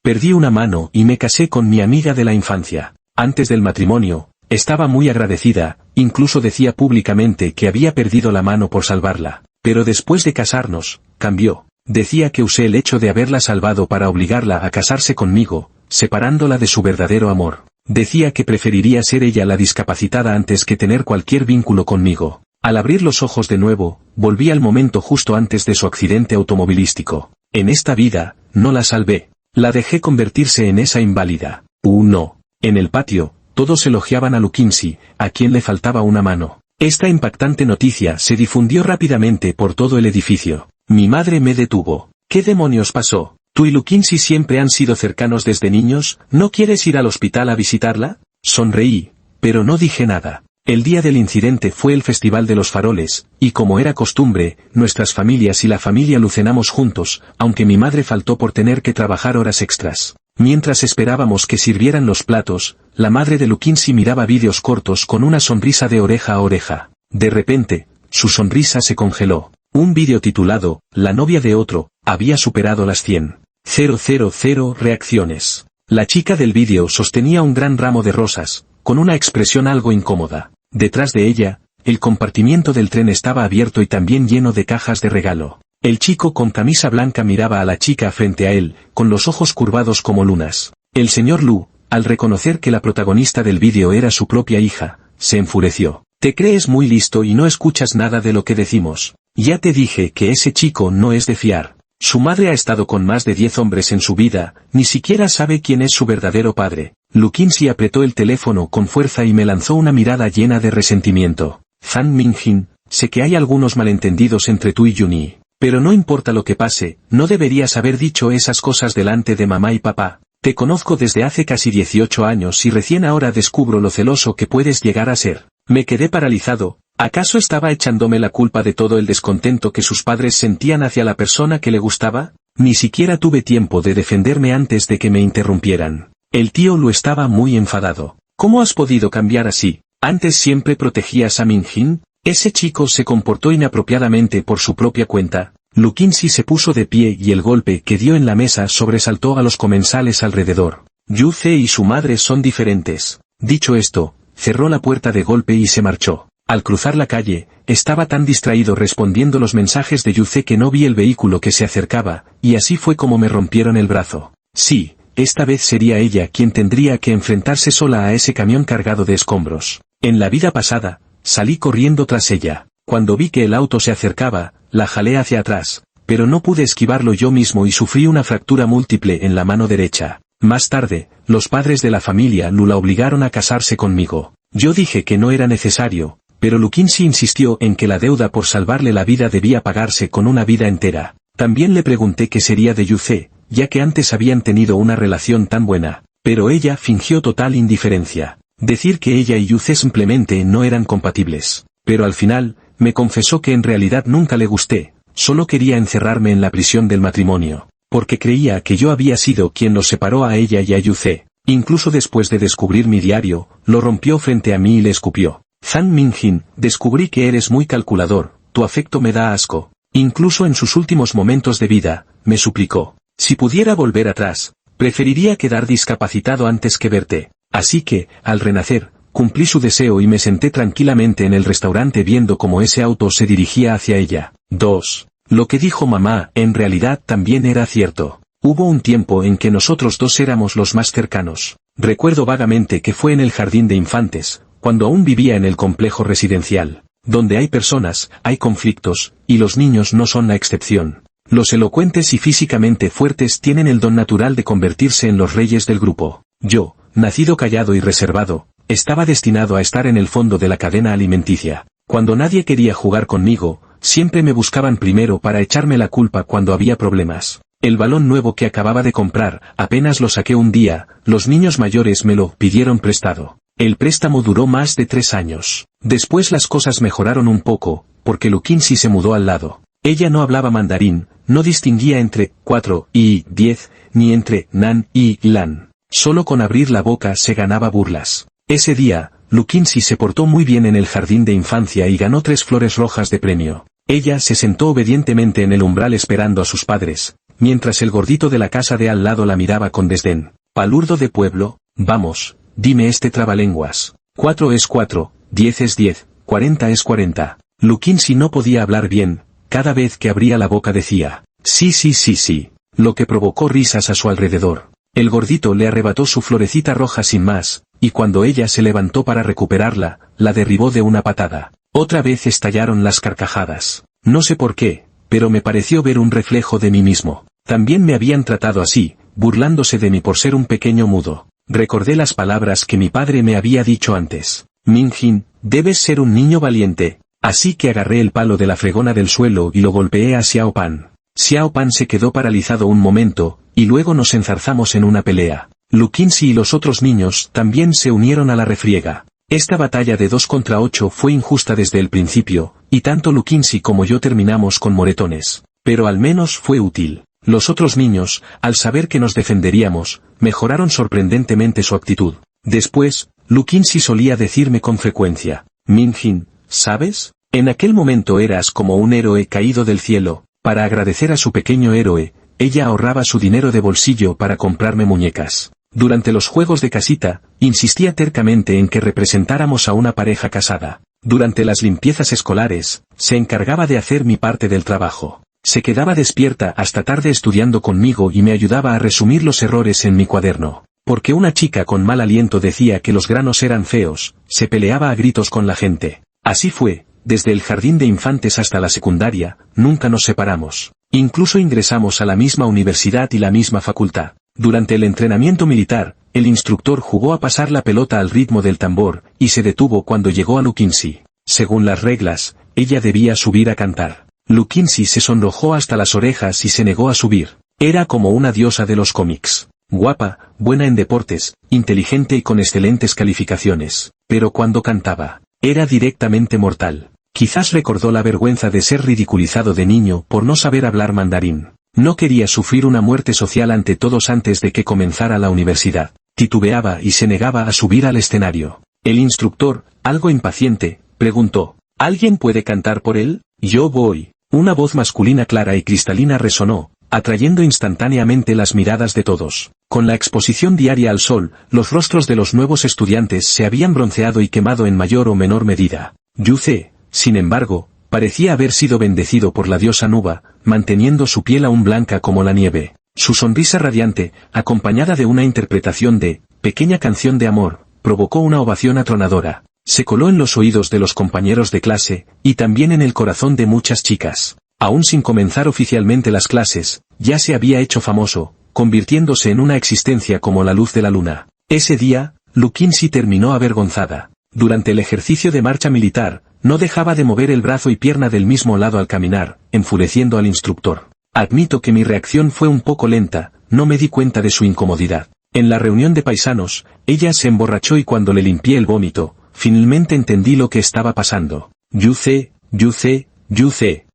Perdí una mano y me casé con mi amiga de la infancia. Antes del matrimonio, estaba muy agradecida, incluso decía públicamente que había perdido la mano por salvarla. Pero después de casarnos, cambió. Decía que usé el hecho de haberla salvado para obligarla a casarse conmigo, separándola de su verdadero amor. Decía que preferiría ser ella la discapacitada antes que tener cualquier vínculo conmigo. Al abrir los ojos de nuevo, volví al momento justo antes de su accidente automovilístico. En esta vida, no la salvé. La dejé convertirse en esa inválida. No. En el patio, todos elogiaban a Luquincy, a quien le faltaba una mano. Esta impactante noticia se difundió rápidamente por todo el edificio. Mi madre me detuvo. ¿Qué demonios pasó? ¿Tú y Luquincy siempre han sido cercanos desde niños? ¿No quieres ir al hospital a visitarla? Sonreí, pero no dije nada. El día del incidente fue el Festival de los Faroles, y como era costumbre, nuestras familias y la familia Lu cenamos juntos, aunque mi madre faltó por tener que trabajar horas extras. Mientras esperábamos que sirvieran los platos, la madre de Luquincy miraba vídeos cortos con una sonrisa de oreja a oreja. De repente, su sonrisa se congeló. Un vídeo titulado, La novia de otro, había superado las 100.000 reacciones. La chica del vídeo sostenía un gran ramo de rosas, con una expresión algo incómoda. Detrás de ella, el compartimiento del tren estaba abierto y también lleno de cajas de regalo. El chico con camisa blanca miraba a la chica frente a él, con los ojos curvados como lunas. El señor Lu, al reconocer que la protagonista del vídeo era su propia hija, se enfureció. Te crees muy listo y no escuchas nada de lo que decimos. Ya te dije que ese chico no es de fiar. Su madre ha estado con más de 10 hombres en su vida, ni siquiera sabe quién es su verdadero padre. Luquincy apretó el teléfono con fuerza y me lanzó una mirada llena de resentimiento. Fan Mingjin, sé que hay algunos malentendidos entre tú y Yuni. Pero no importa lo que pase, no deberías haber dicho esas cosas delante de mamá y papá. Te conozco desde hace casi 18 años y recién ahora descubro lo celoso que puedes llegar a ser. Me quedé paralizado. ¿Acaso estaba echándome la culpa de todo el descontento que sus padres sentían hacia la persona que le gustaba? Ni siquiera tuve tiempo de defenderme antes de que me interrumpieran. El tío Lu estaba muy enfadado. ¿Cómo has podido cambiar así? ¿Antes siempre protegías a Mingjin? Ese chico se comportó inapropiadamente por su propia cuenta. Luquincy se puso de pie y el golpe que dio en la mesa sobresaltó a los comensales alrededor. Yu Ce y su madre son diferentes. Dicho esto, cerró la puerta de golpe y se marchó. Al cruzar la calle, estaba tan distraído respondiendo los mensajes de Yu Ce que no vi el vehículo que se acercaba, y así fue como me rompieron el brazo. Sí, esta vez sería ella quien tendría que enfrentarse sola a ese camión cargado de escombros. En la vida pasada, salí corriendo tras ella. Cuando vi que el auto se acercaba, la jalé hacia atrás, pero no pude esquivarlo yo mismo y sufrí una fractura múltiple en la mano derecha. Más tarde, los padres de la familia Lu la obligaron a casarse conmigo. Yo dije que no era necesario, pero Luquincy insistió en que la deuda por salvarle la vida debía pagarse con una vida entera. También le pregunté qué sería de Yu Ce, ya que antes habían tenido una relación tan buena, pero ella fingió total indiferencia. Decir que ella y Yu Ce simplemente no eran compatibles. Pero al final, me confesó que en realidad nunca le gusté, solo quería encerrarme en la prisión del matrimonio, porque creía que yo había sido quien los separó a ella y a Yu Ce. Incluso después de descubrir mi diario, lo rompió frente a mí y le escupió. Fan Mingjin, descubrí que eres muy calculador, tu afecto me da asco. Incluso en sus últimos momentos de vida, me suplicó. Si pudiera volver atrás, preferiría quedar discapacitado antes que verte. Así que, al renacer, cumplí su deseo y me senté tranquilamente en el restaurante viendo cómo ese auto se dirigía hacia ella. 2. Lo que dijo mamá, en realidad también era cierto. Hubo un tiempo en que nosotros dos éramos los más cercanos. Recuerdo vagamente que fue en el jardín de infantes, cuando aún vivía en el complejo residencial. Donde hay personas, hay conflictos, y los niños no son la excepción. Los elocuentes y físicamente fuertes tienen el don natural de convertirse en los reyes del grupo. Yo, nacido callado y reservado, estaba destinado a estar en el fondo de la cadena alimenticia. Cuando nadie quería jugar conmigo, siempre me buscaban primero para echarme la culpa cuando había problemas. El balón nuevo que acababa de comprar, apenas lo saqué un día, los niños mayores me lo pidieron prestado. El préstamo duró más de 3 años. Después las cosas mejoraron un poco, porque Luquincy se mudó al lado. Ella no hablaba mandarín, no distinguía entre 4 y 10, ni entre nan y lan. Solo con abrir la boca se ganaba burlas. Ese día, Luquincy se portó muy bien en el jardín de infancia y ganó 3 flores rojas de premio. Ella se sentó obedientemente en el umbral esperando a sus padres, mientras el gordito de la casa de al lado la miraba con desdén. Palurdo de pueblo, vamos, dime este trabalenguas. 4 es 4, 10 es 10, 40 es 40. Luquinsi no podía hablar bien, cada vez que abría la boca decía, sí sí sí sí, lo que provocó risas a su alrededor. El gordito le arrebató su florecita roja sin más, y cuando ella se levantó para recuperarla, la derribó de una patada. Otra vez estallaron las carcajadas. No sé por qué, pero me pareció ver un reflejo de mí mismo. También me habían tratado así, burlándose de mí por ser un pequeño mudo. Recordé las palabras que mi padre me había dicho antes. Minjin, debes ser un niño valiente. Así que agarré el palo de la fregona del suelo y lo golpeé a Xiao Pan. Xiao Pan se quedó paralizado un momento, y luego nos enzarzamos en una pelea. Luquinsi y los otros niños también se unieron a la refriega. Esta batalla de 2 contra 8 fue injusta desde el principio, y tanto Luquinsi como yo terminamos con moretones. Pero al menos fue útil. Los otros niños, al saber que nos defenderíamos, mejoraron sorprendentemente su actitud. Después, Luquinsi solía decirme con frecuencia, Minjin, ¿sabes? En aquel momento eras como un héroe caído del cielo. Para agradecer a su pequeño héroe, ella ahorraba su dinero de bolsillo para comprarme muñecas. Durante los juegos de casita, insistía tercamente en que representáramos a una pareja casada. Durante las limpiezas escolares, se encargaba de hacer mi parte del trabajo. Se quedaba despierta hasta tarde estudiando conmigo y me ayudaba a resumir los errores en mi cuaderno. Porque una chica con mal aliento decía que los granos eran feos, se peleaba a gritos con la gente. Así fue, desde el jardín de infantes hasta la secundaria, nunca nos separamos. Incluso ingresamos a la misma universidad y la misma facultad. Durante el entrenamiento militar, el instructor jugó a pasar la pelota al ritmo del tambor, y se detuvo cuando llegó a Luquinsi. Según las reglas, ella debía subir a cantar. Luquinsi se sonrojó hasta las orejas y se negó a subir. Era como una diosa de los cómics. Guapa, buena en deportes, inteligente y con excelentes calificaciones. Pero cuando cantaba, era directamente mortal. Quizás recordó la vergüenza de ser ridiculizado de niño por no saber hablar mandarín. No quería sufrir una muerte social ante todos antes de que comenzara la universidad. Titubeaba y se negaba a subir al escenario. El instructor, algo impaciente, preguntó, ¿alguien puede cantar por él? Yo voy. Una voz masculina clara y cristalina resonó, atrayendo instantáneamente las miradas de todos. Con la exposición diaria al sol, los rostros de los nuevos estudiantes se habían bronceado y quemado en mayor o menor medida. Yuce, sin embargo, parecía haber sido bendecido por la diosa Nuba, manteniendo su piel aún blanca como la nieve. Su sonrisa radiante, acompañada de una interpretación de «Pequeña canción de amor», provocó una ovación atronadora. Se coló en los oídos de los compañeros de clase, y también en el corazón de muchas chicas. Aún sin comenzar oficialmente las clases, ya se había hecho famoso, convirtiéndose en una existencia como la luz de la luna. Ese día, Luquinsi terminó avergonzada. Durante el ejercicio de marcha militar, no dejaba de mover el brazo y pierna del mismo lado al caminar, enfureciendo al instructor. Admito que mi reacción fue un poco lenta, no me di cuenta de su incomodidad. En la reunión de paisanos, ella se emborrachó y cuando le limpié el vómito, finalmente entendí lo que estaba pasando. Yuce,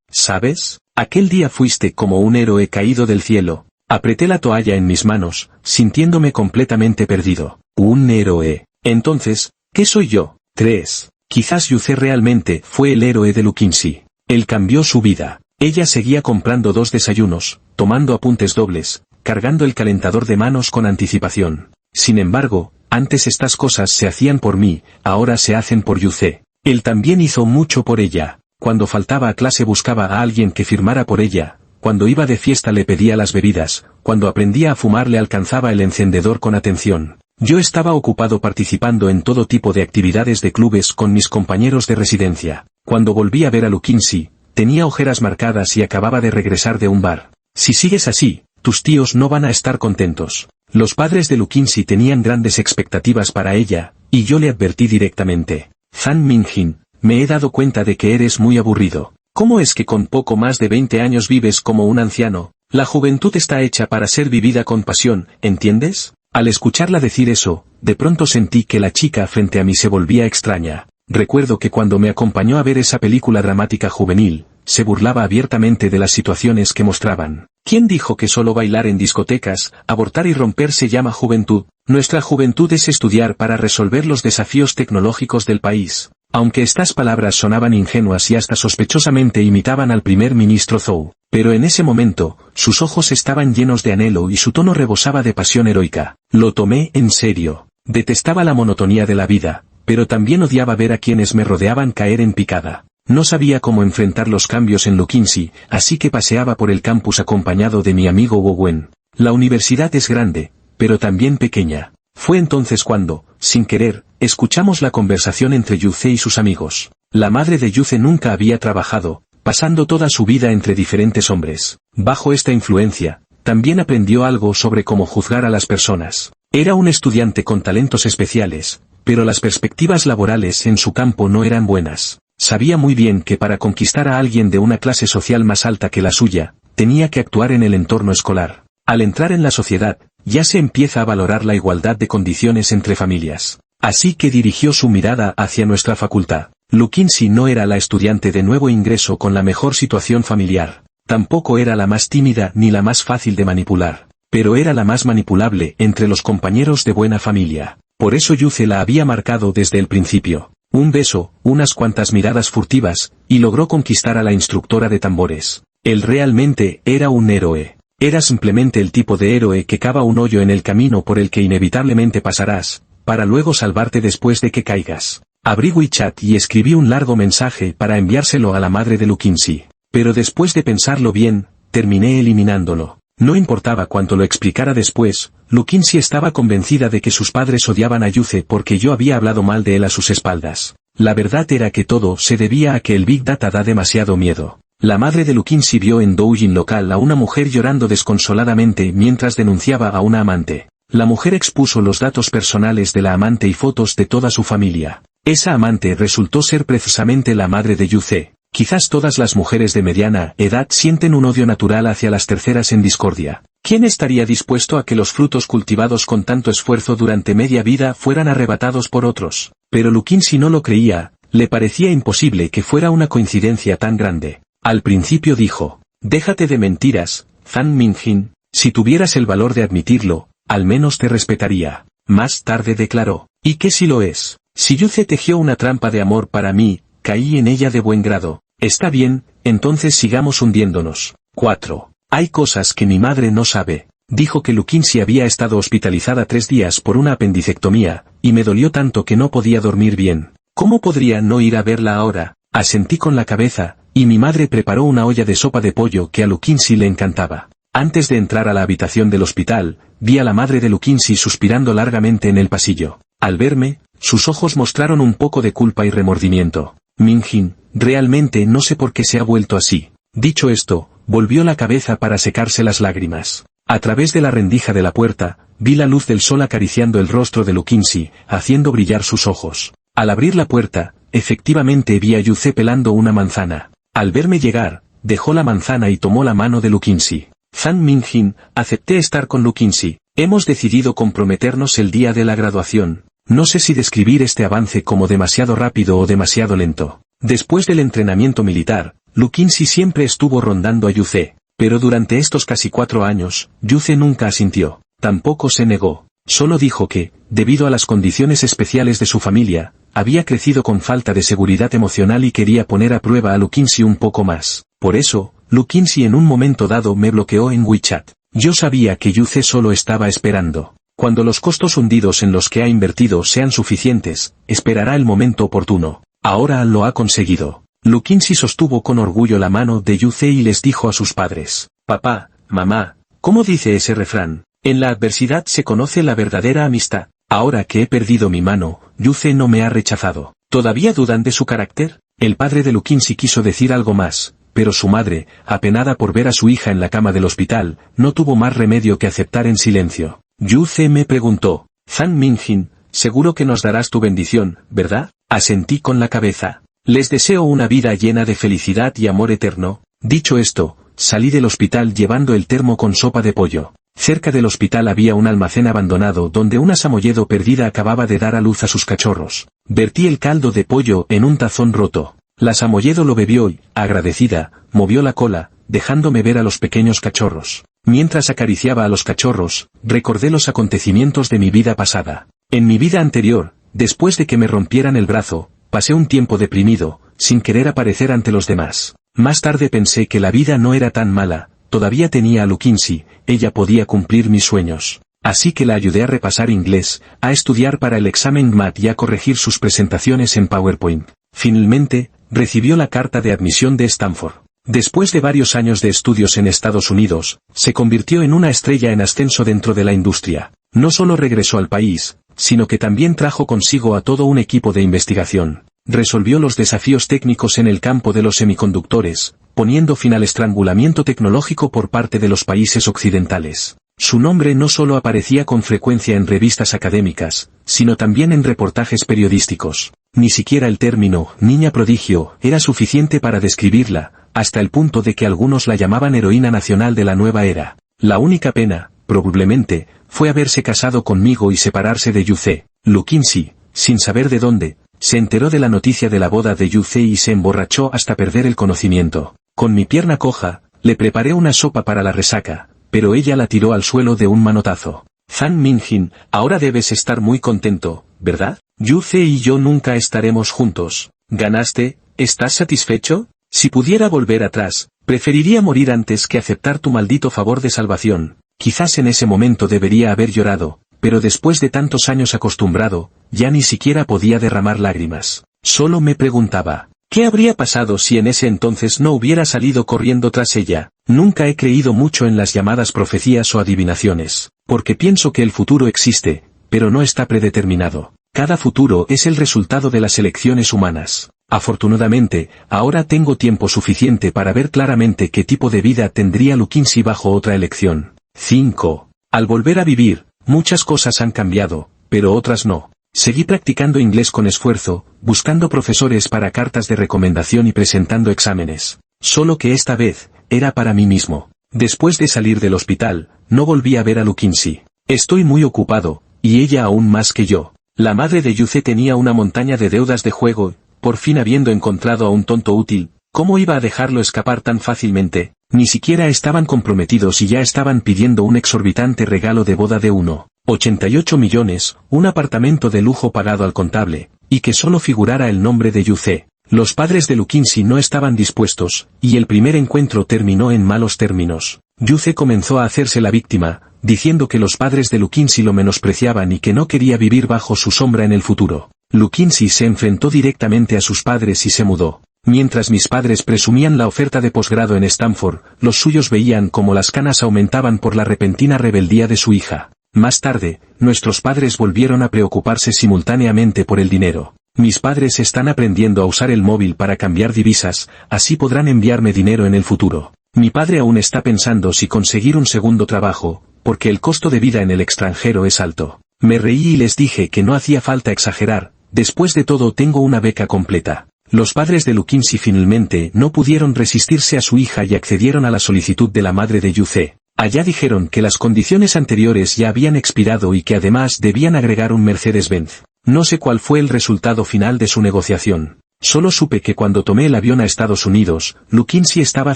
¿sabes? Aquel día fuiste como un héroe caído del cielo. Apreté la toalla en mis manos, sintiéndome completamente perdido. Un héroe. Entonces, ¿qué soy yo? 3. Quizás Yuce realmente fue el héroe de Luquinsi. Él cambió su vida. Ella seguía comprando 2 desayunos, tomando apuntes dobles, cargando el calentador de manos con anticipación. Sin embargo, antes estas cosas se hacían por mí, ahora se hacen por Yuce. Él también hizo mucho por ella. Cuando faltaba a clase buscaba a alguien que firmara por ella, cuando iba de fiesta le pedía las bebidas, cuando aprendía a fumar le alcanzaba el encendedor con atención. Yo estaba ocupado participando en todo tipo de actividades de clubes con mis compañeros de residencia. Cuando volví a ver a Luquinsi, tenía ojeras marcadas y acababa de regresar de un bar. Si sigues así, tus tíos no van a estar contentos. Los padres de Luquinsi tenían grandes expectativas para ella, y yo le advertí directamente. Zhan Minjin, me he dado cuenta de que eres muy aburrido. ¿Cómo es que con poco más de 20 años vives como un anciano? La juventud está hecha para ser vivida con pasión, ¿entiendes? Al escucharla decir eso, de pronto sentí que la chica frente a mí se volvía extraña. Recuerdo que cuando me acompañó a ver esa película dramática juvenil, se burlaba abiertamente de las situaciones que mostraban. ¿Quién dijo que solo bailar en discotecas, abortar y romper se llama juventud? Nuestra juventud es estudiar para resolver los desafíos tecnológicos del país. Aunque estas palabras sonaban ingenuas y hasta sospechosamente imitaban al primer ministro Zhou, pero en ese momento, sus ojos estaban llenos de anhelo y su tono rebosaba de pasión heroica. Lo tomé en serio. Detestaba la monotonía de la vida, pero también odiaba ver a quienes me rodeaban caer en picada. No sabía cómo enfrentar los cambios en Luquinsi, así que paseaba por el campus acompañado de mi amigo Wu Wen. La universidad es grande, pero también pequeña. Fue entonces cuando, sin querer, escuchamos la conversación entre Yuce y sus amigos. La madre de Yuce nunca había trabajado, pasando toda su vida entre diferentes hombres. Bajo esta influencia, también aprendió algo sobre cómo juzgar a las personas. Era un estudiante con talentos especiales, pero las perspectivas laborales en su campo no eran buenas. Sabía muy bien que para conquistar a alguien de una clase social más alta que la suya, tenía que actuar en el entorno escolar. Al entrar en la sociedad, ya se empieza a valorar la igualdad de condiciones entre familias. Así que dirigió su mirada hacia nuestra facultad. Luquinsi no era la estudiante de nuevo ingreso con la mejor situación familiar. Tampoco era la más tímida ni la más fácil de manipular, pero era la más manipulable entre los compañeros de buena familia. Por eso Yuce la había marcado desde el principio. Un beso, unas cuantas miradas furtivas, y logró conquistar a la instructora de tambores. Él realmente era un héroe. Era simplemente el tipo de héroe que cava un hoyo en el camino por el que inevitablemente pasarás, para luego salvarte después de que caigas. Abrí WeChat y escribí un largo mensaje para enviárselo a la madre de Luquinsi. Pero después de pensarlo bien, terminé eliminándolo. No importaba cuánto lo explicara después, Luquinsi estaba convencida de que sus padres odiaban a Yuce porque yo había hablado mal de él a sus espaldas. La verdad era que todo se debía a que el Big Data da demasiado miedo. La madre de Luquinsi vio en doujin local a una mujer llorando desconsoladamente mientras denunciaba a una amante. La mujer expuso los datos personales de la amante y fotos de toda su familia. Esa amante resultó ser precisamente la madre de Yuce. Quizás todas las mujeres de mediana edad sienten un odio natural hacia las terceras en discordia. ¿Quién estaría dispuesto a que los frutos cultivados con tanto esfuerzo durante media vida fueran arrebatados por otros? Pero Luquinsi no lo creía, le parecía imposible que fuera una coincidencia tan grande. Al principio dijo, déjate de mentiras, Zhang Minjin, si tuvieras el valor de admitirlo, al menos te respetaría. Más tarde declaró, ¿y qué si lo es? Si Yuce tejió una trampa de amor para mí, caí en ella de buen grado. Está bien, entonces sigamos hundiéndonos. 4. Hay cosas que mi madre no sabe. Dijo que Luquinsi había estado hospitalizada 3 días por una apendicectomía, y me dolió tanto que no podía dormir bien. ¿Cómo podría no ir a verla ahora? Asentí con la cabeza, y mi madre preparó una olla de sopa de pollo que a Luquinsi le encantaba. Antes de entrar a la habitación del hospital, vi a la madre de Luquinsi suspirando largamente en el pasillo. Al verme, sus ojos mostraron un poco de culpa y remordimiento. Minjin, realmente no sé por qué se ha vuelto así. Dicho esto, volvió la cabeza para secarse las lágrimas. A través de la rendija de la puerta, vi la luz del sol acariciando el rostro de Luquinsi, haciendo brillar sus ojos. Al abrir la puerta, efectivamente vi a Yuce pelando una manzana. Al verme llegar, dejó la manzana y tomó la mano de Luquinsi. Zhang Minjin, acepté estar con Luquinsi. Hemos decidido comprometernos el día de la graduación. No sé si describir este avance como demasiado rápido o demasiado lento. Después del entrenamiento militar, Luquinsi siempre estuvo rondando a Yuce, pero durante estos casi 4 años, Yuce nunca asintió. Tampoco se negó. Solo dijo que, debido a las condiciones especiales de su familia, había crecido con falta de seguridad emocional y quería poner a prueba a Luquinsi un poco más. Por eso, Luquinsi en un momento dado me bloqueó en WeChat. Yo sabía que Yuce solo estaba esperando. Cuando los costos hundidos en los que ha invertido sean suficientes, esperará el momento oportuno. Ahora lo ha conseguido. Luquinsi sostuvo con orgullo la mano de Yuce y les dijo a sus padres, papá, mamá, ¿cómo dice ese refrán? En la adversidad se conoce la verdadera amistad. Ahora que he perdido mi mano, Yuce no me ha rechazado. ¿Todavía dudan de su carácter? El padre de Luquinsi quiso decir algo más, pero su madre, apenada por ver a su hija en la cama del hospital, no tuvo más remedio que aceptar en silencio. Yuce me preguntó, Zhang Minjin, seguro que nos darás tu bendición, ¿verdad? Asentí con la cabeza. Les deseo una vida llena de felicidad y amor eterno. Dicho esto, salí del hospital llevando el termo con sopa de pollo. Cerca del hospital había un almacén abandonado donde una samoyedo perdida acababa de dar a luz a sus cachorros. Vertí el caldo de pollo en un tazón roto. La samoyedo lo bebió y, agradecida, movió la cola, dejándome ver a los pequeños cachorros. Mientras acariciaba a los cachorros, recordé los acontecimientos de mi vida pasada. En mi vida anterior, después de que me rompieran el brazo, Pasé un tiempo deprimido, sin querer aparecer ante los demás. Más tarde pensé que la vida no era tan mala, todavía tenía a Luquincy, ella podía cumplir mis sueños. Así que la ayudé a repasar inglés, a estudiar para el examen GMAT y a corregir sus presentaciones en PowerPoint. Finalmente, recibió la carta de admisión de Stanford. Después de varios años de estudios en Estados Unidos, se convirtió en una estrella en ascenso dentro de la industria. No solo regresó al país, sino que también trajo consigo a todo un equipo de investigación. Resolvió los desafíos técnicos en el campo de los semiconductores, poniendo fin al estrangulamiento tecnológico por parte de los países occidentales. Su nombre no solo aparecía con frecuencia en revistas académicas, sino también en reportajes periodísticos. Ni siquiera el término «niña prodigio» era suficiente para describirla, hasta el punto de que algunos la llamaban heroína nacional de la nueva era. La única pena, probablemente, fue haberse casado conmigo y separarse de Yuce. Luquincy, sin saber de dónde, se enteró de la noticia de la boda de Yuce y se emborrachó hasta perder el conocimiento. Con mi pierna coja, le preparé una sopa para la resaca, pero ella la tiró al suelo de un manotazo. Zhang Minjin, ahora debes estar muy contento, ¿verdad? Yuce y yo nunca estaremos juntos. ¿Ganaste? ¿Estás satisfecho? Si pudiera volver atrás, preferiría morir antes que aceptar tu maldito favor de salvación. Quizás en ese momento debería haber llorado, pero después de tantos años acostumbrado, ya ni siquiera podía derramar lágrimas. Solo me preguntaba, ¿qué habría pasado si en ese entonces no hubiera salido corriendo tras ella? Nunca he creído mucho en las llamadas profecías o adivinaciones, porque pienso que el futuro existe, pero no está predeterminado. Cada futuro es el resultado de las elecciones humanas. Afortunadamente, ahora tengo tiempo suficiente para ver claramente qué tipo de vida tendría Luquincy bajo otra elección. 5. Al volver a vivir, muchas cosas han cambiado, pero otras no. Seguí practicando inglés con esfuerzo, buscando profesores para cartas de recomendación y presentando exámenes. Solo que esta vez, era para mí mismo. Después de salir del hospital, no volví a ver a Luquincy. Estoy muy ocupado, y ella aún más que yo. La madre de Yuce tenía una montaña de deudas de juego, por fin habiendo encontrado a un tonto útil, ¿cómo iba a dejarlo escapar tan fácilmente? Ni siquiera estaban comprometidos y ya estaban pidiendo un exorbitante regalo de boda de 1,88 millones, un apartamento de lujo pagado al contable, y que solo figurara el nombre de Yuce. Los padres de Luquincy no estaban dispuestos, y el primer encuentro terminó en malos términos. Yuce comenzó a hacerse la víctima, diciendo que los padres de Luquincy lo menospreciaban y que no quería vivir bajo su sombra en el futuro. Luquincy se enfrentó directamente a sus padres y se mudó. Mientras mis padres presumían la oferta de posgrado en Stanford, los suyos veían cómo las canas aumentaban por la repentina rebeldía de su hija. Más tarde, nuestros padres volvieron a preocuparse simultáneamente por el dinero. Mis padres están aprendiendo a usar el móvil para cambiar divisas, así podrán enviarme dinero en el futuro. Mi padre aún está pensando si conseguir un segundo trabajo, porque el costo de vida en el extranjero es alto. Me reí y les dije que no hacía falta exagerar, después de todo tengo una beca completa. Los padres de Luquincy finalmente no pudieron resistirse a su hija y accedieron a la solicitud de la madre de Yuce. Allá dijeron que las condiciones anteriores ya habían expirado y que además debían agregar un Mercedes-Benz. No sé cuál fue el resultado final de su negociación. Solo supe que cuando tomé el avión a Estados Unidos, Luquincy estaba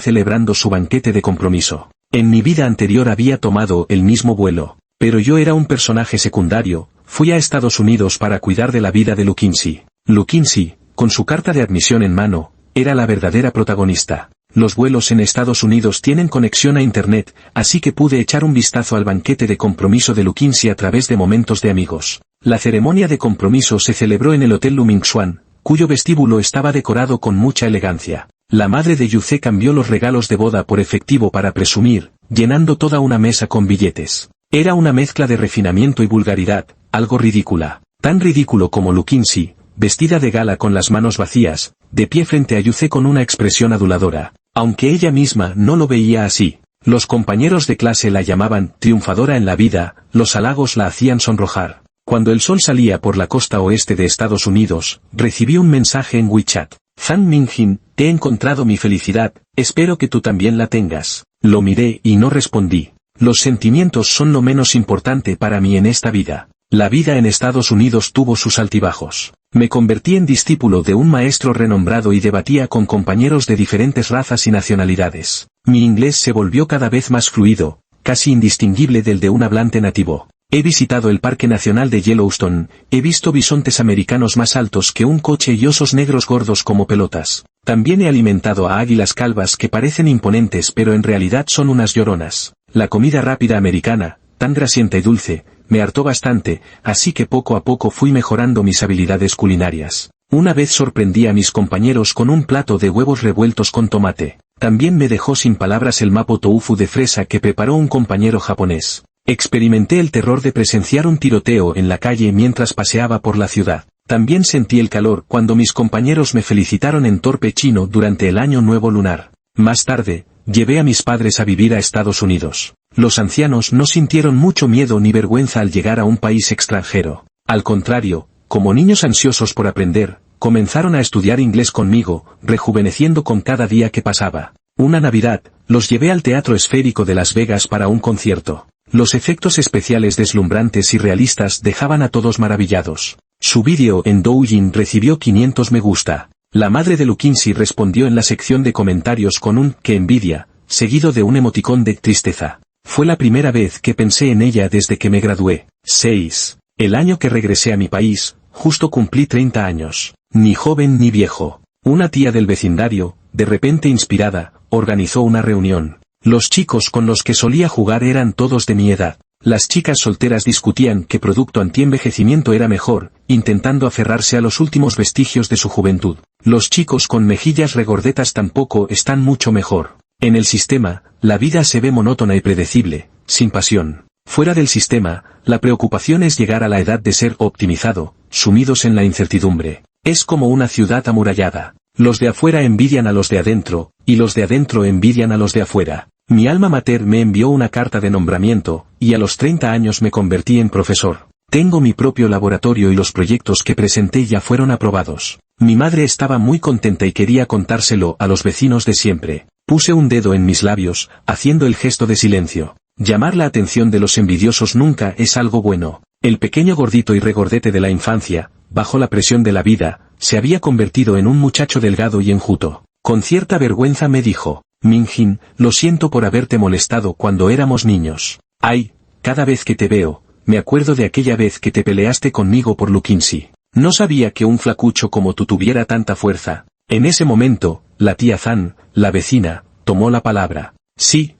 celebrando su banquete de compromiso. En mi vida anterior había tomado el mismo vuelo, pero yo era un personaje secundario. Fui a Estados Unidos para cuidar de la vida de Luquincy. Luquincy, con su carta de admisión en mano, era la verdadera protagonista. Los vuelos en Estados Unidos tienen conexión a Internet, así que pude echar un vistazo al banquete de compromiso de Luquincy a través de momentos de amigos. La ceremonia de compromiso se celebró en el Hotel Lumingchuan, cuyo vestíbulo estaba decorado con mucha elegancia. La madre de Yuce cambió los regalos de boda por efectivo para presumir, llenando toda una mesa con billetes. Era una mezcla de refinamiento y vulgaridad, algo ridícula. Tan ridículo como Luquincy, vestida de gala con las manos vacías, de pie frente a Yuce con una expresión aduladora, aunque ella misma no lo veía así. Los compañeros de clase la llamaban triunfadora en la vida, los halagos la hacían sonrojar. Cuando el sol salía por la costa oeste de Estados Unidos, recibí un mensaje en WeChat. Zhang Minjin, te he encontrado mi felicidad, espero que tú también la tengas. Lo miré y no respondí. Los sentimientos son lo menos importante para mí en esta vida. La vida en Estados Unidos tuvo sus altibajos. Me convertí en discípulo de un maestro renombrado y debatía con compañeros de diferentes razas y nacionalidades. Mi inglés se volvió cada vez más fluido, casi indistinguible del de un hablante nativo. He visitado el Parque Nacional de Yellowstone, he visto bisontes americanos más altos que un coche y osos negros gordos como pelotas. También he alimentado a águilas calvas que parecen imponentes pero en realidad son unas lloronas. La comida rápida americana, tan grasienta y dulce, me hartó bastante, así que poco a poco fui mejorando mis habilidades culinarias. Una vez sorprendí a mis compañeros con un plato de huevos revueltos con tomate. También me dejó sin palabras el mapo tofu de fresa que preparó un compañero japonés. Experimenté el terror de presenciar un tiroteo en la calle mientras paseaba por la ciudad. También sentí el calor cuando mis compañeros me felicitaron en torpe chino durante el Año Nuevo Lunar. Más tarde, llevé a mis padres a vivir a Estados Unidos. Los ancianos no sintieron mucho miedo ni vergüenza al llegar a un país extranjero. Al contrario, como niños ansiosos por aprender, comenzaron a estudiar inglés conmigo, rejuveneciendo con cada día que pasaba. Una Navidad, los llevé al Teatro Esférico de Las Vegas para un concierto. Los efectos especiales deslumbrantes y realistas dejaban a todos maravillados. Su vídeo en Douyin recibió 500 me gusta. La madre de Luquincy respondió en la sección de comentarios con un «qué envidia», seguido de un emoticón de tristeza. Fue la primera vez que pensé en ella desde que me gradué. 6. El año que regresé a mi país, justo cumplí 30 años. Ni joven ni viejo. Una tía del vecindario, de repente inspirada, organizó una reunión. Los chicos con los que solía jugar eran todos de mi edad. Las chicas solteras discutían qué producto antienvejecimiento era mejor, intentando aferrarse a los últimos vestigios de su juventud. Los chicos con mejillas regordetas tampoco están mucho mejor. En el sistema, la vida se ve monótona y predecible, sin pasión. Fuera del sistema, la preocupación es llegar a la edad de ser optimizado, sumidos en la incertidumbre. Es como una ciudad amurallada. Los de afuera envidian a los de adentro, y los de adentro envidian a los de afuera. Mi alma mater me envió una carta de nombramiento, y a los 30 años me convertí en profesor. Tengo mi propio laboratorio y los proyectos que presenté ya fueron aprobados. Mi madre estaba muy contenta y quería contárselo a los vecinos de siempre. Puse un dedo en mis labios, haciendo el gesto de silencio. Llamar la atención de los envidiosos nunca es algo bueno. El pequeño gordito y regordete de la infancia, bajo la presión de la vida, se había convertido en un muchacho delgado y enjuto. Con cierta vergüenza me dijo: Minjin, lo siento por haberte molestado cuando éramos niños. Ay, cada vez que te veo, me acuerdo de aquella vez que te peleaste conmigo por Luquincy. No sabía que un flacucho como tú tuviera tanta fuerza. En ese momento, la tía Zan, la vecina, tomó la palabra. Sí,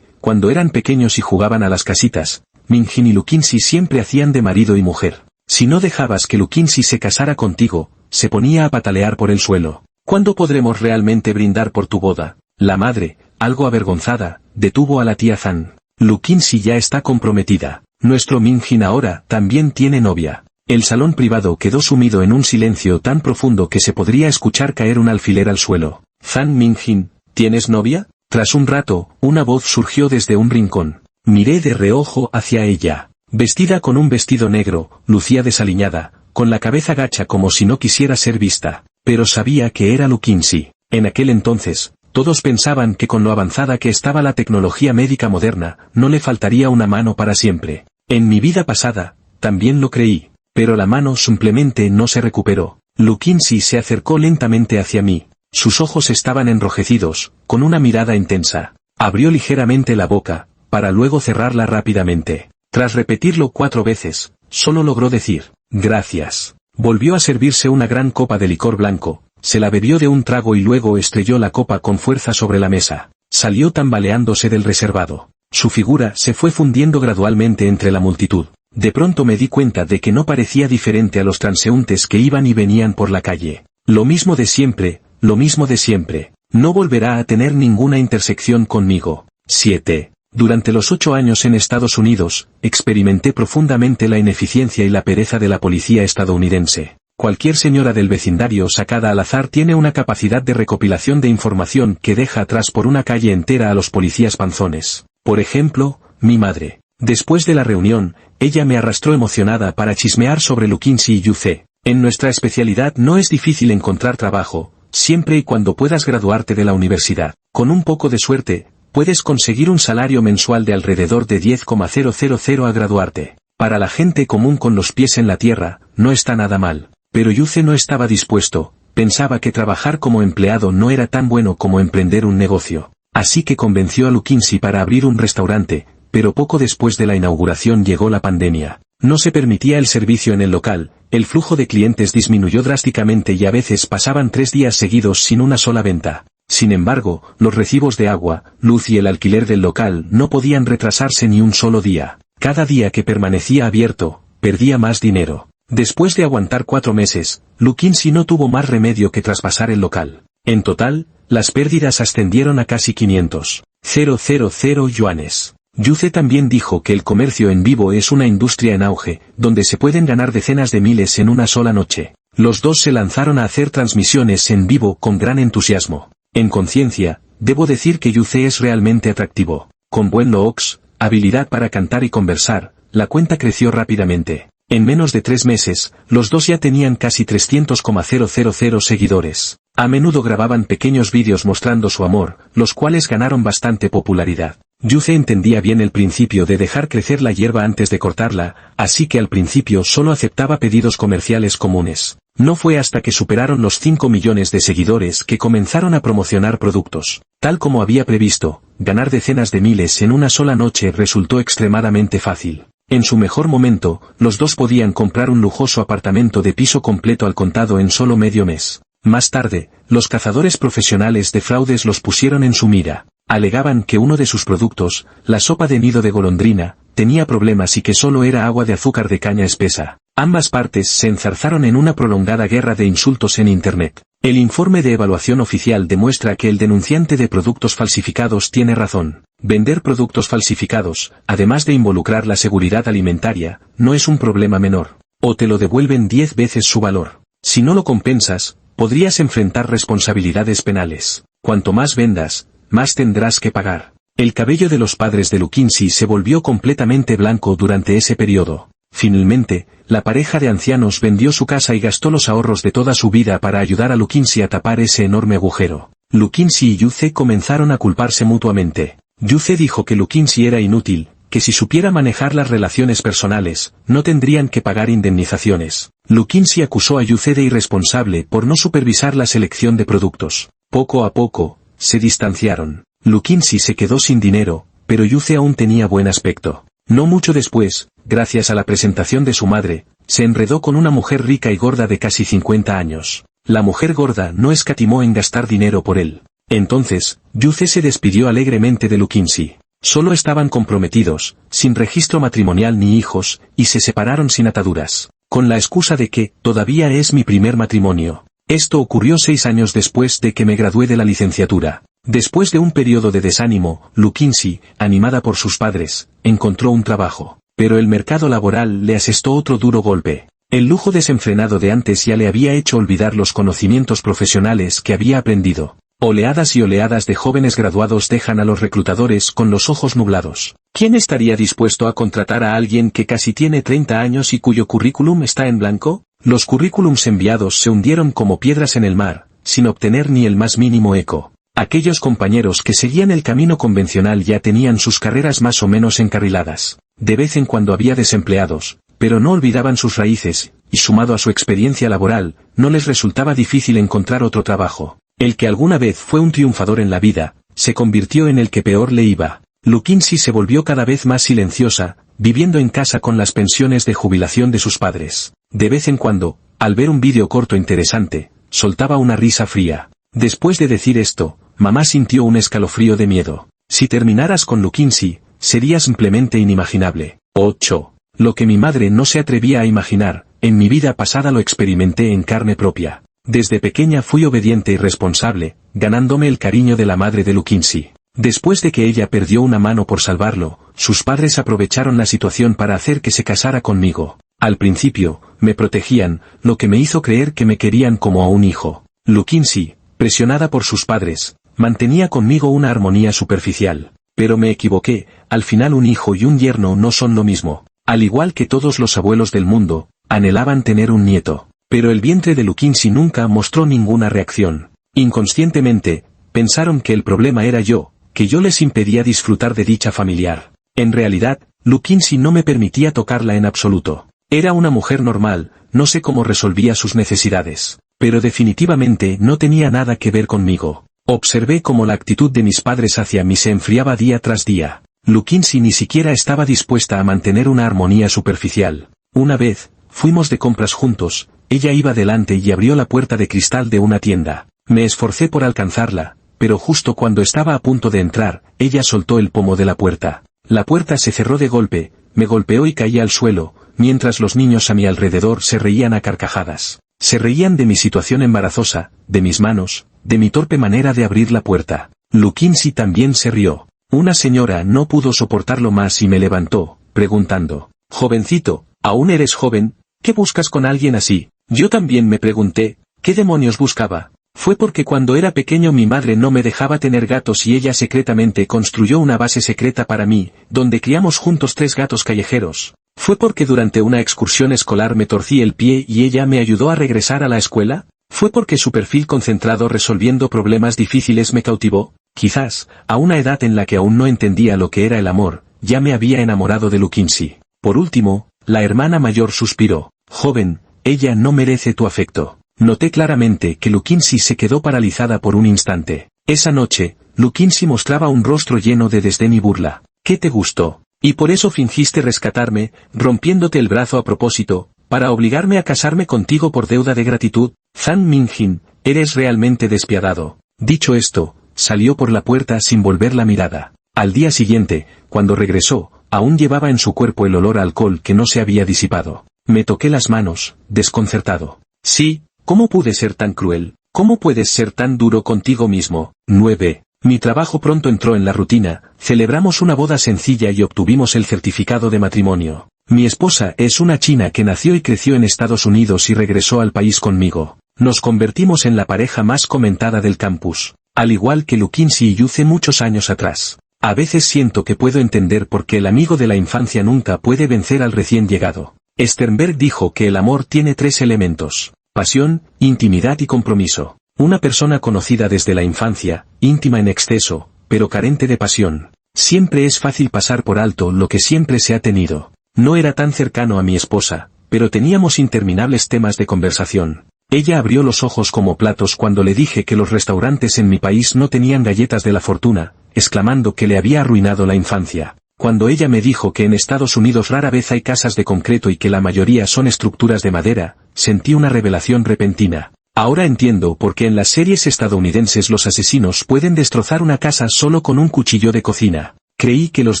cuando eran pequeños y jugaban a las casitas, Minjin y Luquincy siempre hacían de marido y mujer. Si no dejabas que Luquincy se casara contigo, se ponía a patalear por el suelo. ¿Cuándo podremos realmente brindar por tu boda? La madre, algo avergonzada, detuvo a la tía Zan. Luquincy ya está comprometida. Nuestro Minjin ahora también tiene novia. El salón privado quedó sumido en un silencio tan profundo que se podría escuchar caer un alfiler al suelo. Zan Minjin, ¿tienes novia? Tras un rato, una voz surgió desde un rincón. Miré de reojo hacia ella. Vestida con un vestido negro, lucía desaliñada, con la cabeza gacha como si no quisiera ser vista. Pero sabía que era Luquincy. En aquel entonces, todos pensaban que con lo avanzada que estaba la tecnología médica moderna, no le faltaría una mano para siempre. En mi vida pasada, también lo creí, pero la mano simplemente no se recuperó. Luquincy se acercó lentamente hacia mí. Sus ojos estaban enrojecidos, con una mirada intensa. Abrió ligeramente la boca, para luego cerrarla rápidamente. Tras repetirlo 4 veces, solo logró decir: gracias. Volvió a servirse una gran copa de licor blanco, se la bebió de un trago y luego estrelló la copa con fuerza sobre la mesa. Salió tambaleándose del reservado. Su figura se fue fundiendo gradualmente entre la multitud. De pronto me di cuenta de que no parecía diferente a los transeúntes que iban y venían por la calle. Lo mismo de siempre, lo mismo de siempre. No volverá a tener ninguna intersección conmigo. 7. Durante los 8 años en Estados Unidos, experimenté profundamente la ineficiencia y la pereza de la policía estadounidense. Cualquier señora del vecindario sacada al azar tiene una capacidad de recopilación de información que deja atrás por una calle entera a los policías panzones. Por ejemplo, mi madre. Después de la reunión, ella me arrastró emocionada para chismear sobre Luquincy y Yuce. En nuestra especialidad no es difícil encontrar trabajo, siempre y cuando puedas graduarte de la universidad. Con un poco de suerte, puedes conseguir un salario mensual de alrededor de 10,000 a graduarte. Para la gente común con los pies en la tierra, no está nada mal. Pero Yuce no estaba dispuesto, pensaba que trabajar como empleado no era tan bueno como emprender un negocio. Así que convenció a Luquincy para abrir un restaurante, pero poco después de la inauguración llegó la pandemia. No se permitía el servicio en el local, el flujo de clientes disminuyó drásticamente y a veces pasaban 3 días seguidos sin una sola venta. Sin embargo, los recibos de agua, luz y el alquiler del local no podían retrasarse ni un solo día. Cada día que permanecía abierto, perdía más dinero. Después de aguantar 4 meses, Luquinsi no tuvo más remedio que traspasar el local. En total, las pérdidas ascendieron a casi 500,000 yuanes. Yuce también dijo que el comercio en vivo es una industria en auge, donde se pueden ganar decenas de miles en una sola noche. Los dos se lanzaron a hacer transmisiones en vivo con gran entusiasmo. En conciencia, debo decir que Yuce es realmente atractivo. Con buen looks, habilidad para cantar y conversar, la cuenta creció rápidamente. En menos de 3 meses, los dos ya tenían casi 300,000 seguidores. A menudo grababan pequeños vídeos mostrando su amor, los cuales ganaron bastante popularidad. Yuce entendía bien el principio de dejar crecer la hierba antes de cortarla, así que al principio solo aceptaba pedidos comerciales comunes. No fue hasta que superaron los 5 millones de seguidores que comenzaron a promocionar productos. Tal como había previsto, ganar decenas de miles en una sola noche resultó extremadamente fácil. En su mejor momento, los dos podían comprar un lujoso apartamento de piso completo al contado en solo medio mes. Más tarde, los cazadores profesionales de fraudes los pusieron en su mira. Alegaban que uno de sus productos, la sopa de nido de golondrina, tenía problemas y que solo era agua de azúcar de caña espesa. Ambas partes se enzarzaron en una prolongada guerra de insultos en Internet. El informe de evaluación oficial demuestra que el denunciante de productos falsificados tiene razón. Vender productos falsificados, además de involucrar la seguridad alimentaria, no es un problema menor. O te lo devuelven 10 veces su valor. Si no lo compensas, podrías enfrentar responsabilidades penales. Cuanto más vendas, más tendrás que pagar. El cabello de los padres de Luquinsi se volvió completamente blanco durante ese periodo. Finalmente, la pareja de ancianos vendió su casa y gastó los ahorros de toda su vida para ayudar a Luquinsi a tapar ese enorme agujero. Luquinsi y Yuce comenzaron a culparse mutuamente. Yuce dijo que Luquinsi era inútil, que si supiera manejar las relaciones personales, no tendrían que pagar indemnizaciones. Luquinsi acusó a Yuce de irresponsable por no supervisar la selección de productos. Poco a poco, se distanciaron. Luquinsi se quedó sin dinero, pero Yuce aún tenía buen aspecto. No mucho después, gracias a la presentación de su madre, se enredó con una mujer rica y gorda de casi 50 años. La mujer gorda no escatimó en gastar dinero por él. Entonces, Yuce se despidió alegremente de Luquinsi. Solo estaban comprometidos, sin registro matrimonial ni hijos, y se separaron sin ataduras. Con la excusa de que, todavía es mi primer matrimonio. Esto ocurrió 6 años después de que me gradué de la licenciatura. Después de un periodo de desánimo, Luquinsi, animada por sus padres, encontró un trabajo. Pero el mercado laboral le asestó otro duro golpe. El lujo desenfrenado de antes ya le había hecho olvidar los conocimientos profesionales que había aprendido. Oleadas y oleadas de jóvenes graduados dejan a los reclutadores con los ojos nublados. ¿Quién estaría dispuesto a contratar a alguien que casi tiene 30 años y cuyo currículum está en blanco? Los currículums enviados se hundieron como piedras en el mar, sin obtener ni el más mínimo eco. Aquellos compañeros que seguían el camino convencional ya tenían sus carreras más o menos encarriladas. De vez en cuando había desempleados, pero no olvidaban sus raíces, y sumado a su experiencia laboral, no les resultaba difícil encontrar otro trabajo. El que alguna vez fue un triunfador en la vida, se convirtió en el que peor le iba. Luquinsi se volvió cada vez más silenciosa, viviendo en casa con las pensiones de jubilación de sus padres. De vez en cuando, al ver un vídeo corto interesante, soltaba una risa fría. Después de decir esto, mamá sintió un escalofrío de miedo. Si terminaras con Luquinsi, sería simplemente inimaginable. 8. Lo que mi madre no se atrevía a imaginar, en mi vida pasada lo experimenté en carne propia. Desde pequeña fui obediente y responsable, ganándome el cariño de la madre de Luquinsi. Después de que ella perdió una mano por salvarlo, sus padres aprovecharon la situación para hacer que se casara conmigo. Al principio, me protegían, lo que me hizo creer que me querían como a un hijo. Luquinsi, presionada por sus padres, mantenía conmigo una armonía superficial. Pero me equivoqué, al final un hijo y un yerno no son lo mismo. Al igual que todos los abuelos del mundo, anhelaban tener un nieto. Pero el vientre de Luquinsi nunca mostró ninguna reacción. Inconscientemente, pensaron que el problema era yo, que yo les impedía disfrutar de dicha familiar. En realidad, Luquinsi no me permitía tocarla en absoluto. Era una mujer normal, no sé cómo resolvía sus necesidades. Pero definitivamente no tenía nada que ver conmigo. Observé cómo la actitud de mis padres hacia mí se enfriaba día tras día. Luquinsi ni siquiera estaba dispuesta a mantener una armonía superficial. Una vez, fuimos de compras juntos, ella iba delante y abrió la puerta de cristal de una tienda. Me esforcé por alcanzarla, pero justo cuando estaba a punto de entrar, ella soltó el pomo de la puerta. La puerta se cerró de golpe, me golpeó y caí al suelo, mientras los niños a mi alrededor se reían a carcajadas. Se reían de mi situación embarazosa, de mis manos, de mi torpe manera de abrir la puerta. Luquinsi también se rió. Una señora no pudo soportarlo más y me levantó, preguntando: «Jovencito, ¿aún eres joven? ¿Qué buscas con alguien así?» Yo también me pregunté, ¿qué demonios buscaba? Fue porque cuando era pequeño mi madre no me dejaba tener gatos y ella secretamente construyó una base secreta para mí, donde criamos juntos 3 gatos callejeros. ¿Fue porque durante una excursión escolar me torcí el pie y ella me ayudó a regresar a la escuela? ¿Fue porque su perfil concentrado resolviendo problemas difíciles me cautivó? Quizás, a una edad en la que aún no entendía lo que era el amor, ya me había enamorado de Luquinsi. Por último, la hermana mayor suspiró: «Joven, ella no merece tu afecto». Noté claramente que Luquinsi se quedó paralizada por un instante. Esa noche, Luquinsi mostraba un rostro lleno de desdén y burla. «¿Qué te gustó? ¿Y por eso fingiste rescatarme, rompiéndote el brazo a propósito, para obligarme a casarme contigo por deuda de gratitud? Zhang Mingjin, eres realmente despiadado». Dicho esto, salió por la puerta sin volver la mirada. Al día siguiente, cuando regresó, aún llevaba en su cuerpo el olor a alcohol que no se había disipado. Me toqué las manos, desconcertado. «Sí, ¿cómo pude ser tan cruel? ¿Cómo puedes ser tan duro contigo mismo?» 9. Mi trabajo pronto entró en la rutina, celebramos una boda sencilla y obtuvimos el certificado de matrimonio. Mi esposa es una china que nació y creció en Estados Unidos y regresó al país conmigo. Nos convertimos en la pareja más comentada del campus, al igual que Luquinsi y Yuce muchos años atrás. A veces siento que puedo entender por qué el amigo de la infancia nunca puede vencer al recién llegado. Sternberg dijo que el amor tiene 3 elementos: pasión, intimidad y compromiso. Una persona conocida desde la infancia, íntima en exceso, pero carente de pasión. Siempre es fácil pasar por alto lo que siempre se ha tenido. No era tan cercano a mi esposa, pero teníamos interminables temas de conversación. Ella abrió los ojos como platos cuando le dije que los restaurantes en mi país no tenían galletas de la fortuna, exclamando que le había arruinado la infancia. Cuando ella me dijo que en Estados Unidos rara vez hay casas de concreto y que la mayoría son estructuras de madera, sentí una revelación repentina. Ahora entiendo por qué en las series estadounidenses los asesinos pueden destrozar una casa solo con un cuchillo de cocina. Creí que los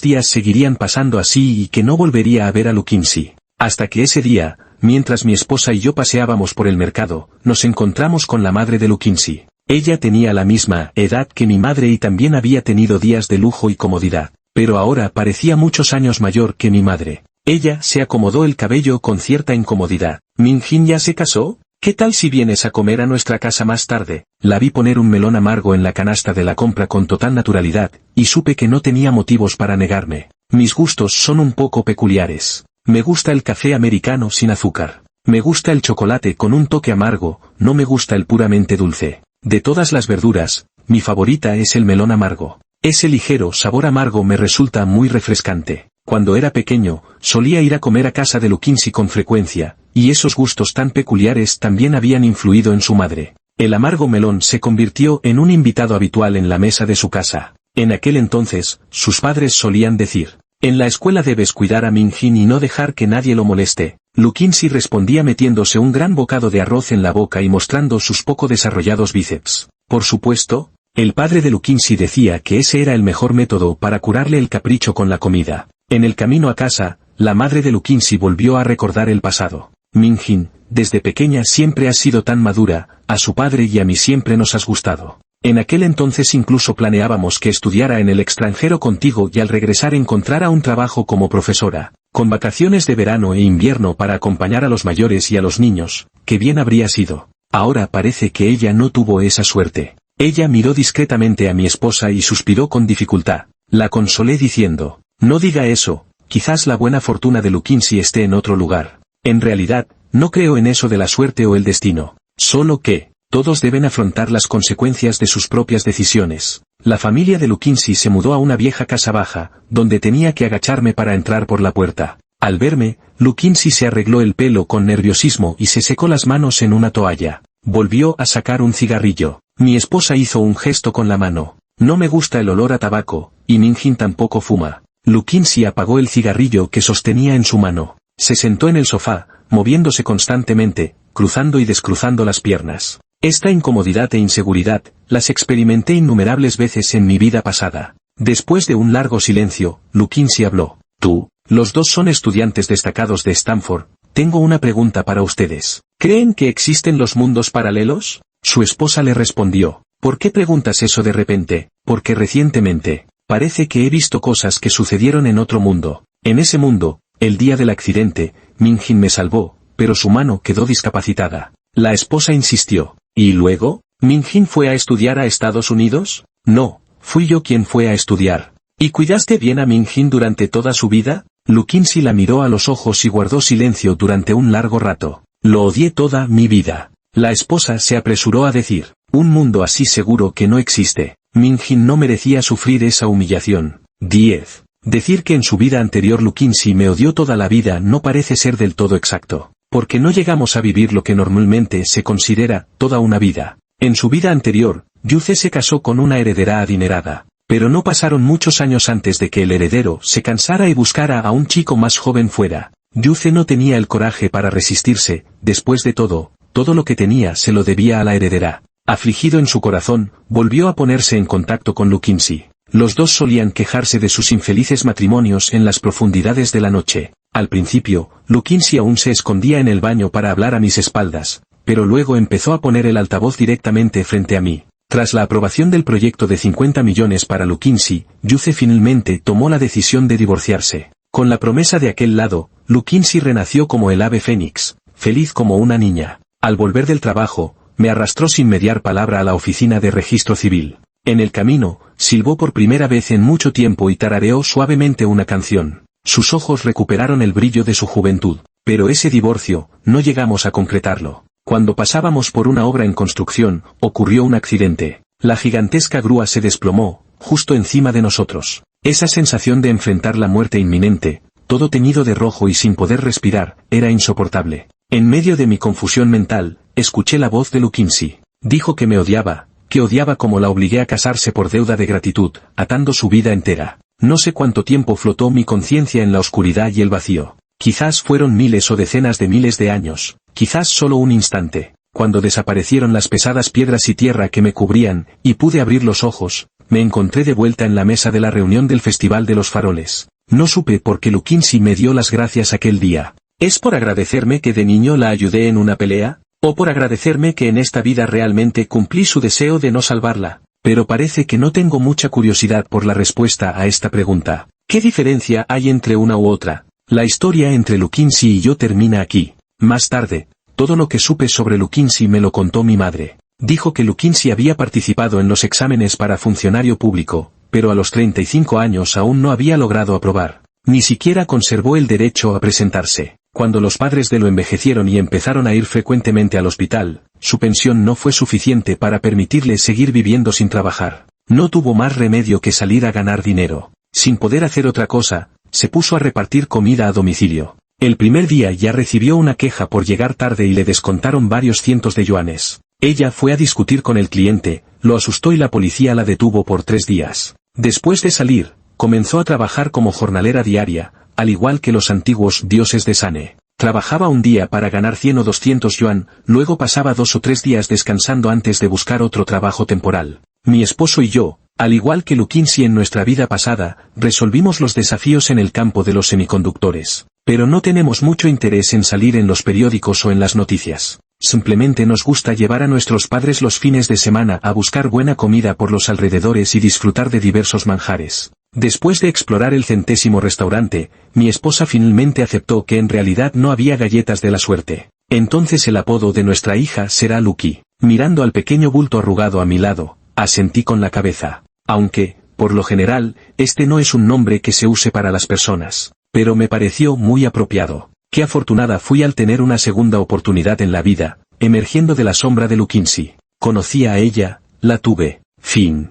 días seguirían pasando así y que no volvería a ver a Luquinsi. Hasta que ese día, mientras mi esposa y yo paseábamos por el mercado, nos encontramos con la madre de Luquinsi. Ella tenía la misma edad que mi madre y también había tenido días de lujo y comodidad, pero ahora parecía muchos años mayor que mi madre. Ella se acomodó el cabello con cierta incomodidad. «¿Mingjin ya se casó? ¿Qué tal si vienes a comer a nuestra casa más tarde?» La vi poner un melón amargo en la canasta de la compra con total naturalidad, y supe que no tenía motivos para negarme. Mis gustos son un poco peculiares. Me gusta el café americano sin azúcar. Me gusta el chocolate con un toque amargo, no me gusta el puramente dulce. De todas las verduras, mi favorita es el melón amargo. Ese ligero sabor amargo me resulta muy refrescante. Cuando era pequeño, solía ir a comer a casa de Luquinsi con frecuencia, y esos gustos tan peculiares también habían influido en su madre. El amargo melón se convirtió en un invitado habitual en la mesa de su casa. En aquel entonces, sus padres solían decir: «En la escuela debes cuidar a Mingjin y no dejar que nadie lo moleste». Luquinsi respondía metiéndose un gran bocado de arroz en la boca y mostrando sus poco desarrollados bíceps. Por supuesto, el padre de Luquinsi decía que ese era el mejor método para curarle el capricho con la comida. En el camino a casa, la madre de Luquinsi volvió a recordar el pasado. «Mingjin, desde pequeña siempre has sido tan madura, a su padre y a mí siempre nos has gustado. En aquel entonces incluso planeábamos que estudiara en el extranjero contigo y al regresar encontrara un trabajo como profesora, con vacaciones de verano e invierno para acompañar a los mayores y a los niños. Qué bien habría sido». Ahora parece que ella no tuvo esa suerte. Ella miró discretamente a mi esposa y suspiró con dificultad. La consolé diciendo: «No diga eso, quizás la buena fortuna de Luquinsi esté en otro lugar. En realidad, no creo en eso de la suerte o el destino. Solo que, todos deben afrontar las consecuencias de sus propias decisiones». La familia de Luquinsi se mudó a una vieja casa baja, donde tenía que agacharme para entrar por la puerta. Al verme, Luquinsi se arregló el pelo con nerviosismo y se secó las manos en una toalla. Volvió a sacar un cigarrillo. Mi esposa hizo un gesto con la mano. «No me gusta el olor a tabaco, y Mingjin tampoco fuma». Luquinsi apagó el cigarrillo que sostenía en su mano. Se sentó en el sofá, moviéndose constantemente, cruzando y descruzando las piernas. Esta incomodidad e inseguridad, las experimenté innumerables veces en mi vida pasada. Después de un largo silencio, Luquinsi habló. Tú, los dos son estudiantes destacados de Stanford. Tengo una pregunta para ustedes. ¿Creen que existen los mundos paralelos? Su esposa le respondió. ¿Por qué preguntas eso de repente? Porque recientemente, parece que he visto cosas que sucedieron en otro mundo. En ese mundo, el día del accidente, Minjin me salvó, pero su mano quedó discapacitada. La esposa insistió. ¿Y luego? ¿Minjin fue a estudiar a Estados Unidos? No, fui yo quien fue a estudiar. ¿Y cuidaste bien a Minjin durante toda su vida? Luquinsi la miró a los ojos y guardó silencio durante un largo rato. Lo odié toda mi vida. La esposa se apresuró a decir. Un mundo así seguro que no existe. Minjin no merecía sufrir esa humillación. 10. Decir que en su vida anterior Luquinsi me odió toda la vida no parece ser del todo exacto. Porque no llegamos a vivir lo que normalmente se considera toda una vida. En su vida anterior, Yuce se casó con una heredera adinerada. Pero no pasaron muchos años antes de que el heredero se cansara y buscara a un chico más joven fuera. Yuce no tenía el coraje para resistirse. Después de todo lo que tenía se lo debía a la heredera. Afligido en su corazón, volvió a ponerse en contacto con Luquinsi. Los dos solían quejarse de sus infelices matrimonios en las profundidades de la noche. Al principio, Luquinsi aún se escondía en el baño para hablar a mis espaldas, pero luego empezó a poner el altavoz directamente frente a mí. Tras la aprobación del proyecto de 50 millones para Luquinsi, Yuce finalmente tomó la decisión de divorciarse. Con la promesa de aquel lado, Luquinsi renació como el ave fénix, feliz como una niña. Al volver del trabajo, me arrastró sin mediar palabra a la oficina de registro civil. En el camino, silbó por primera vez en mucho tiempo y tarareó suavemente una canción. Sus ojos recuperaron el brillo de su juventud. Pero ese divorcio, no llegamos a concretarlo. Cuando pasábamos por una obra en construcción, ocurrió un accidente. La gigantesca grúa se desplomó, justo encima de nosotros. Esa sensación de enfrentar la muerte inminente, todo teñido de rojo y sin poder respirar, era insoportable. En medio de mi confusión mental, escuché la voz de Luquinsi. Dijo que me odiaba, que odiaba como la obligué a casarse por deuda de gratitud, atando su vida entera. No sé cuánto tiempo flotó mi conciencia en la oscuridad y el vacío. Quizás fueron miles o decenas de miles de años, quizás solo un instante. Cuando desaparecieron las pesadas piedras y tierra que me cubrían, y pude abrir los ojos, me encontré de vuelta en la mesa de la reunión del Festival de los Faroles. No supe por qué Luquinsi me dio las gracias aquel día. ¿Es por agradecerme que de niño la ayudé en una pelea? ¿O por agradecerme que en esta vida realmente cumplí su deseo de no salvarla? Pero parece que no tengo mucha curiosidad por la respuesta a esta pregunta. ¿Qué diferencia hay entre una u otra? La historia entre Luquinsi y yo termina aquí. Más tarde, todo lo que supe sobre Luquinsi me lo contó mi madre. Dijo que Luquinsi había participado en los exámenes para funcionario público, pero a los 35 años aún no había logrado aprobar. Ni siquiera conservó el derecho a presentarse. Cuando los padres de lo envejecieron y empezaron a ir frecuentemente al hospital, su pensión no fue suficiente para permitirle seguir viviendo sin trabajar. No tuvo más remedio que salir a ganar dinero. Sin poder hacer otra cosa, se puso a repartir comida a domicilio. El primer día ya recibió una queja por llegar tarde y le descontaron varios cientos de yuanes. Ella fue a discutir con el cliente, lo asustó y la policía la detuvo por 3 días. Después de salir, comenzó a trabajar como jornalera diaria, al igual que los antiguos dioses de Sane. Trabajaba un día para ganar 100 o 200 yuan, luego pasaba 2 o 3 días descansando antes de buscar otro trabajo temporal. Mi esposo y yo, al igual que Luquinsi en nuestra vida pasada, resolvimos los desafíos en el campo de los semiconductores. Pero no tenemos mucho interés en salir en los periódicos o en las noticias. Simplemente nos gusta llevar a nuestros padres los fines de semana a buscar buena comida por los alrededores y disfrutar de diversos manjares. Después de explorar el 100º restaurante, mi esposa finalmente aceptó que en realidad no había galletas de la suerte. Entonces el apodo de nuestra hija será Lucky. Mirando al pequeño bulto arrugado a mi lado, asentí con la cabeza. Aunque, por lo general, este no es un nombre que se use para las personas. Pero me pareció muy apropiado. Qué afortunada fui al tener una segunda oportunidad en la vida, emergiendo de la sombra de Luquinsi. Conocí a ella, la tuve. Fin.